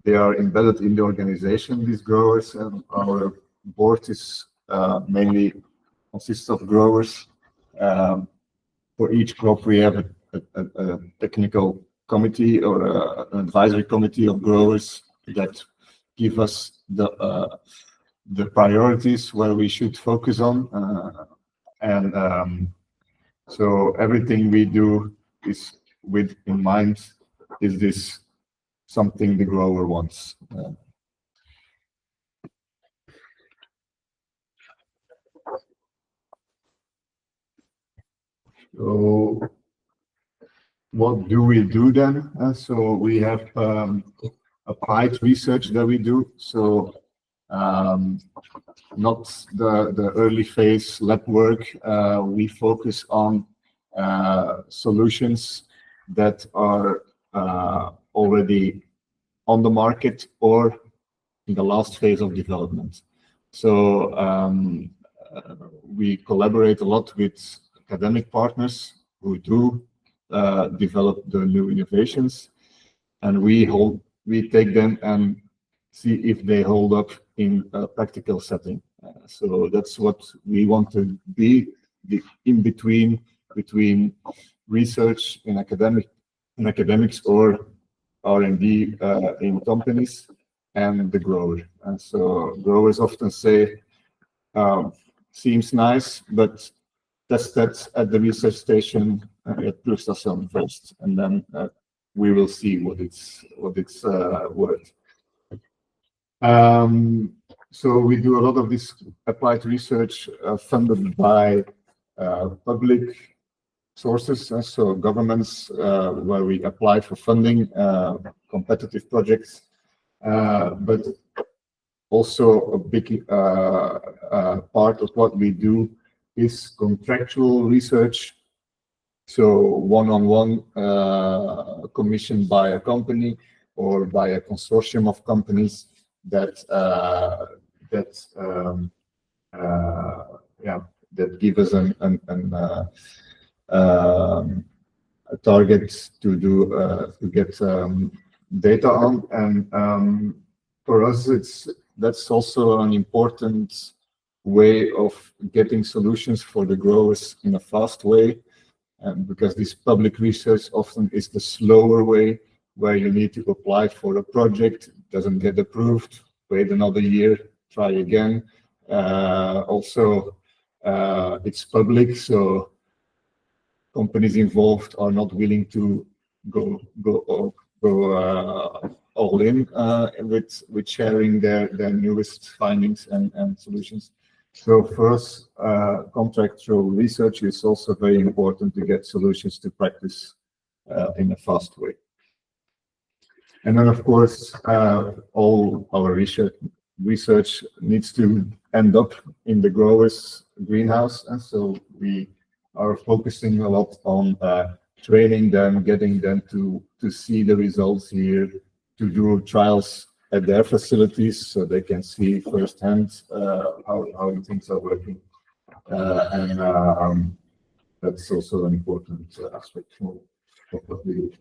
they are embedded in the organization, these growers, and our board is mainly consists of growers. For each crop, we have a technical committee or an advisory committee of growers that give us the priorities where we should focus on, and so everything we do is with in mind, is this something the grower wants? So what do we do then? So we have applied research that we do. So not the early phase lab work. We focus on solutions that are already on the market or in the last phase of development. So we collaborate a lot with academic partners who do develop the new innovations, and we take them and see if they hold up in a practical setting. So that's what we want to be, the in between research in academics or R&D in companies and the grower. And so growers often say, seems nice, but test that at the research station at Ploegstason first, and then we will see what it's worth. So we do a lot of this applied research funded by public sources, so governments, where we apply for funding, competitive projects, but also a big part of what we do is contractual research. So one-on-one commissioned by a company or by a consortium of companies that give us a target to get data on, and for us that's also an important way of getting solutions for the growers in a fast way, because this public research often is the slower way, where you need to apply for a project, doesn't get approved, wait another year, try again. Also, it's public, so companies involved are not willing to go all in with sharing their newest findings and solutions. So for us, contractual research is also very important to get solutions to practice in a fast way. And then, of course, all our research needs to end up in the grower's greenhouse, and so we are focusing a lot on training them, getting them to see the results here, to do trials at their facilities so they can see firsthand how the things are working. And that's also an important aspect of what we do.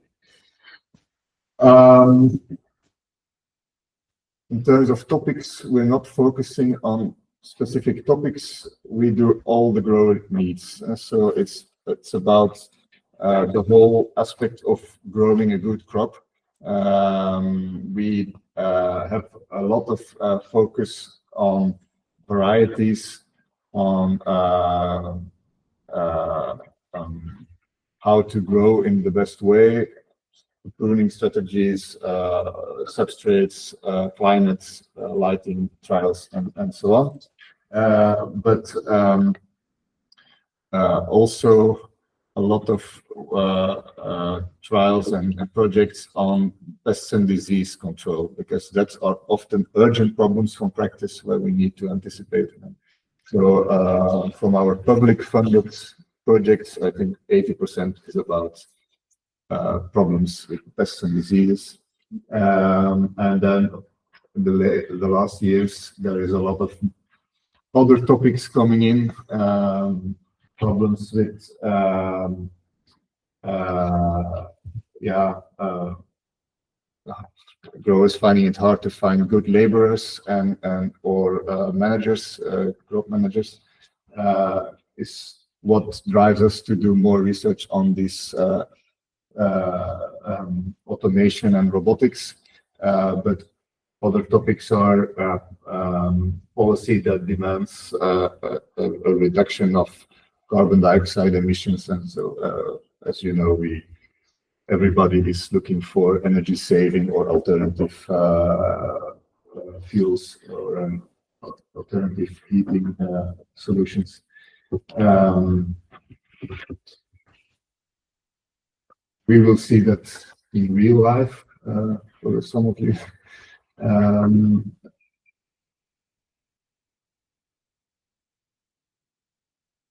In terms of topics, we're not focusing on specific topics. We do all the grower needs. So it's about the whole aspect of growing a good crop. We have a lot of focus on varieties, on how to grow in the best way, pruning strategies, substrates, climates, lighting trials, and so on. But also a lot of trials and projects on pests and disease control, because that's are often urgent problems from practice where we need to anticipate them. So from our public funded projects, I think 80% is about problems with pests and diseases. And then in the last years, there is a lot of other topics coming in, problems with growers finding it hard to find good laborers or managers, crop managers, is what drives us to do more research on this automation and robotics. But other topics are policy that demands a reduction of carbon dioxide emissions, and so as you know, everybody is looking for energy saving or alternative fuels or alternative heating solutions. We will see that in real life for some of you.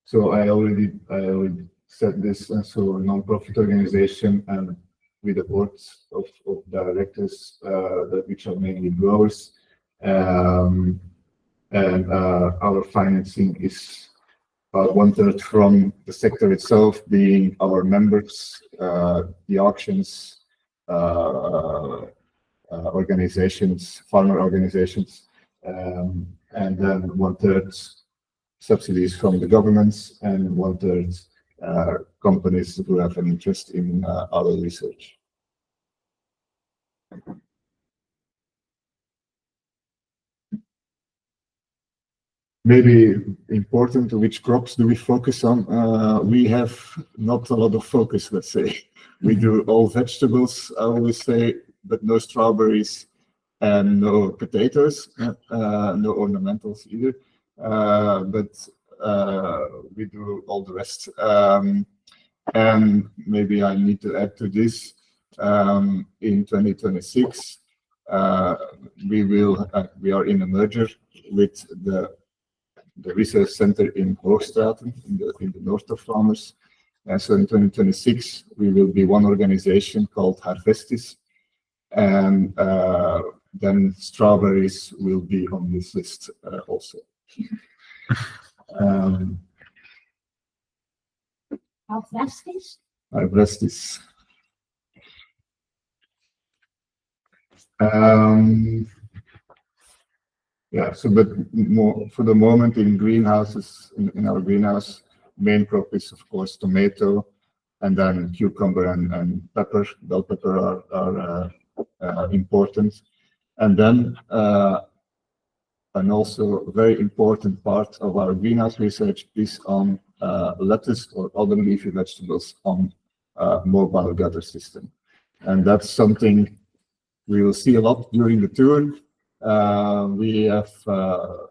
So I already said this, and so a non-profit organization and with the boards of directors which are mainly growers, and our financing is about 1/3 from the sector itself, being our members, the auctions, organizations, farmer organizations, and then 1/3 subsidies from the governments, and 1/3 companies who have an interest in our research. Maybe important, which crops do we focus on? We have not a lot of focus, let's say. We do all vegetables, I always say, but no strawberries and no potatoes, no ornamentals either. But we do all the rest. And maybe I need to add to this, in 2026, we are in a merger with the research center in Hoogstraten, in the north of Flanders. And so in 2026, we will be one organization called Harvestis. And then strawberries will be on this list also. Harvestis. Yeah, so but more for the moment in greenhouses, in our greenhouse, main crop is of course tomato, and then cucumber and pepper, bell pepper are important. And then and also a very important part of our greenhouse research is on lettuce or other leafy vegetables on mobile gather system. And that's something we will see a lot during the tour. We have a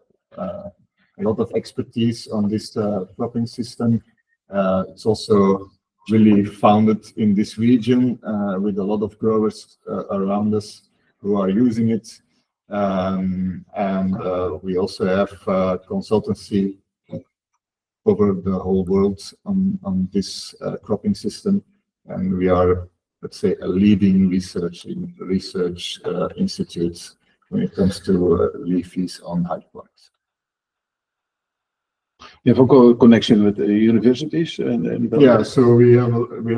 lot of expertise on this cropping system. It's also really founded in this region with a lot of growers around us who are using it. And we also have consultancy cover the whole world on this cropping system, and we are, let's say, a leading research institute when it comes to leafies on hydroponics. You have a connection with the universities and Yeah, so we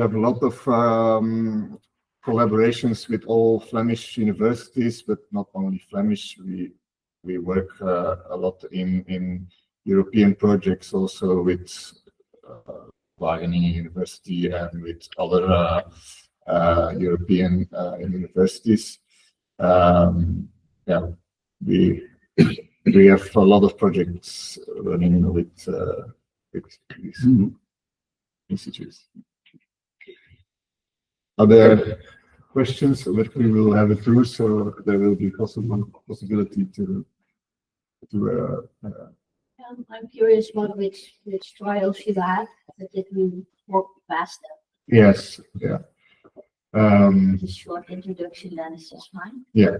have a lot of collaborations with all Flemish universities, but not only Flemish. We work a lot in European projects also with Wageningen University and with other European universities. Yeah, we have a lot of projects running with these institutes. Are there questions? But we will have it through, so there will be possibility to. I'm curious about which trials you have that it will work faster. Yes. Yeah. A short introduction then is just fine. Yeah.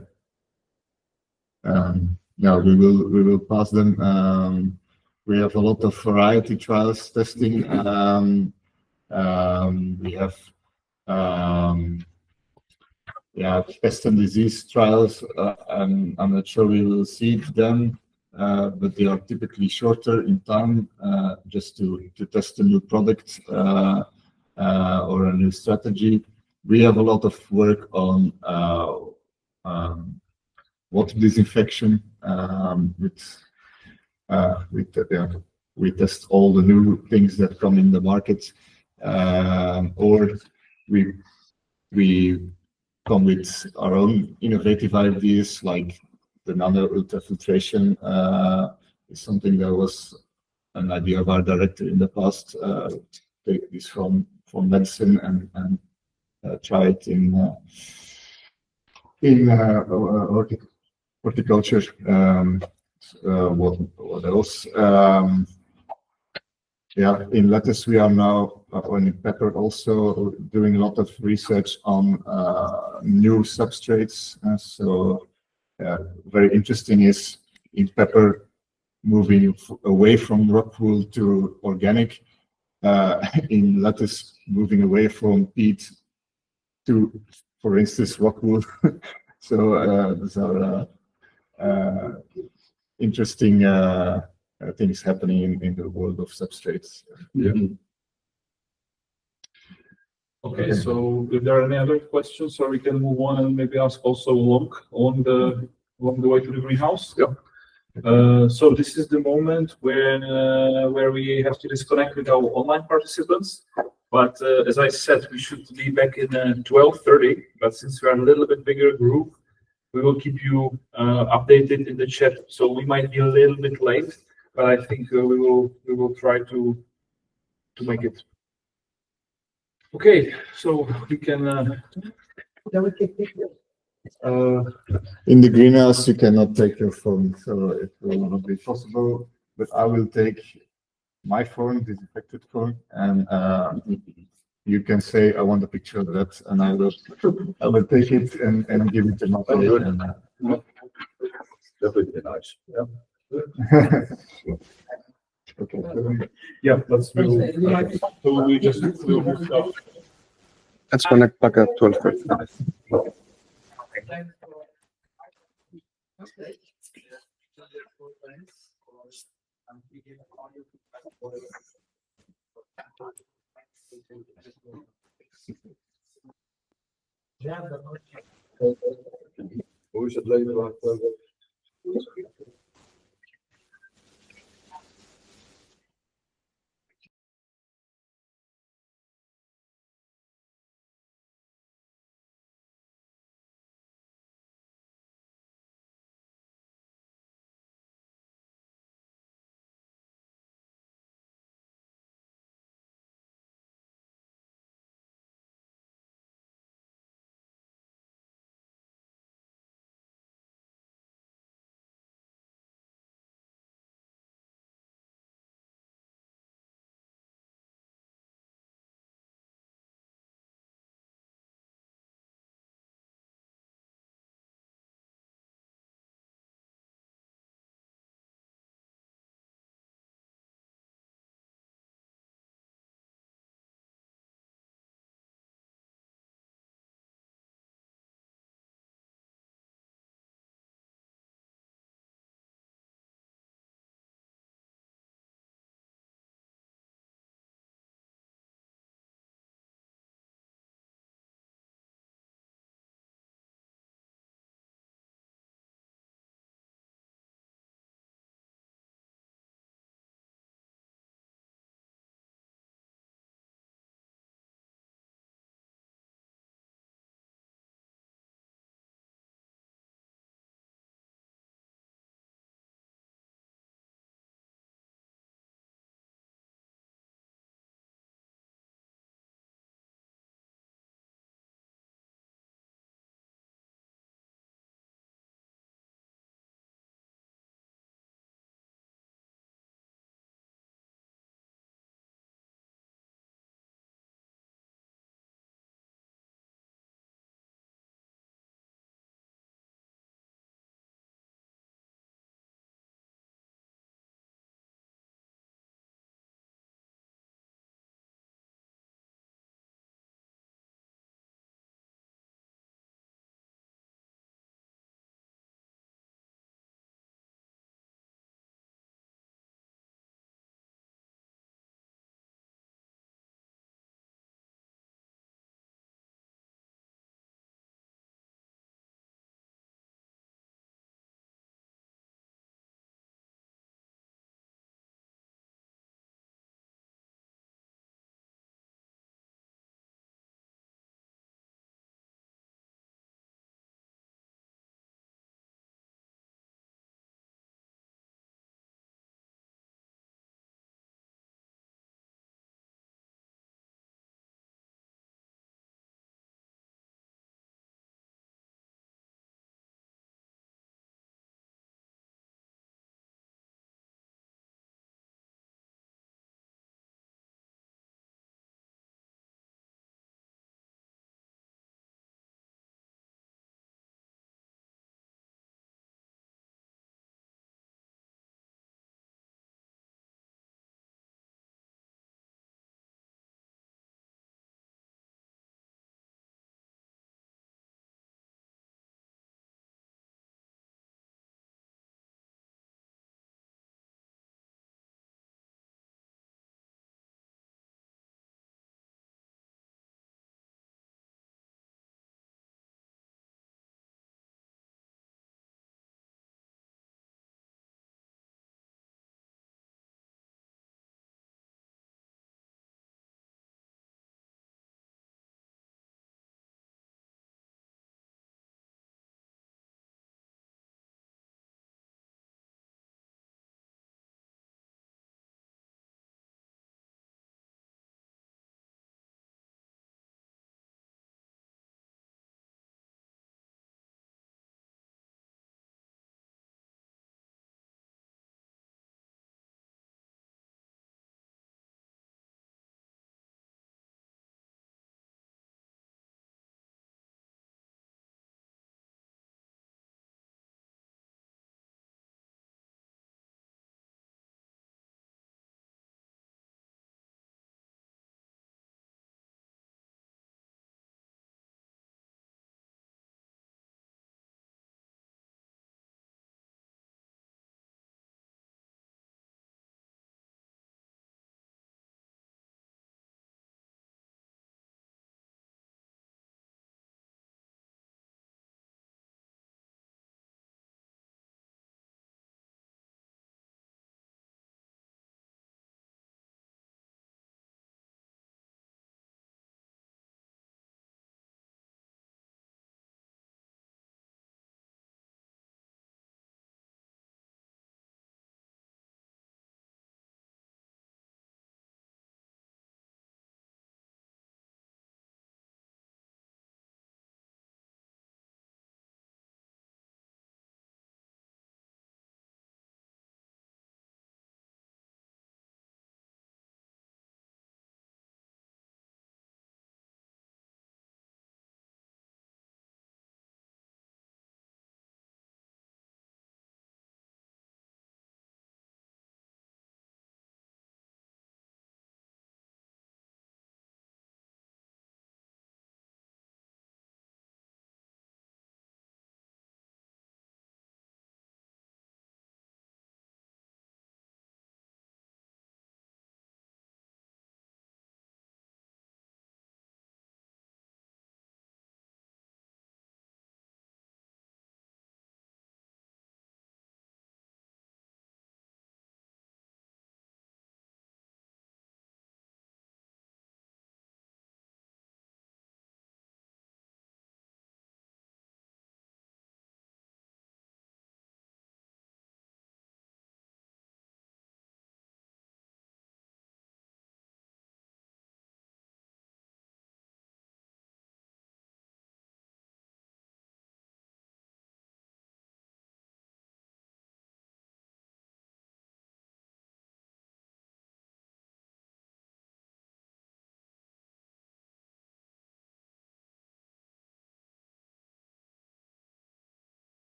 Yeah, we will pass them. We have a lot of variety trials testing. We have yeah, pest and disease trials. I'm not sure we will see them, but they are typically shorter in time, just to test a new product or a new strategy. We have a lot of work on water disinfection we test all the new things that come in the market, or we come with our own innovative ideas, like the nano ultrafiltration is something that was an idea of our director in the past. Take this from medicine and try it in horticulture. What else? Yeah, in lettuce we are now, and in pepper also, doing a lot of research on new substrates. So very interesting is in pepper moving away from rock wool to organic. In lettuce moving away from peat to, for instance, rock wool. So those are interesting things happening in the world of substrates. Yeah. Okay, so if there are any other questions, or we can move on and maybe ask also along the way to the greenhouse. Yeah. So this is the moment where we have to disconnect with our online participants. But as I said, we should be back in 12:30. But since we are a little bit bigger group, we will keep you updated in the chat. So we might be a little bit late, but I think we will try to make it. Okay, so we can. In the greenhouse, you cannot take your phone, so it will not be possible. But I will take my phone, disinfected phone, and you can say, "I want a picture of that," and I will take it and give it to my phone. That would be nice. Yeah. Okay. Yeah, let's move. So we just move stuff. Let's connect back at 12:30. Hoe is het leven?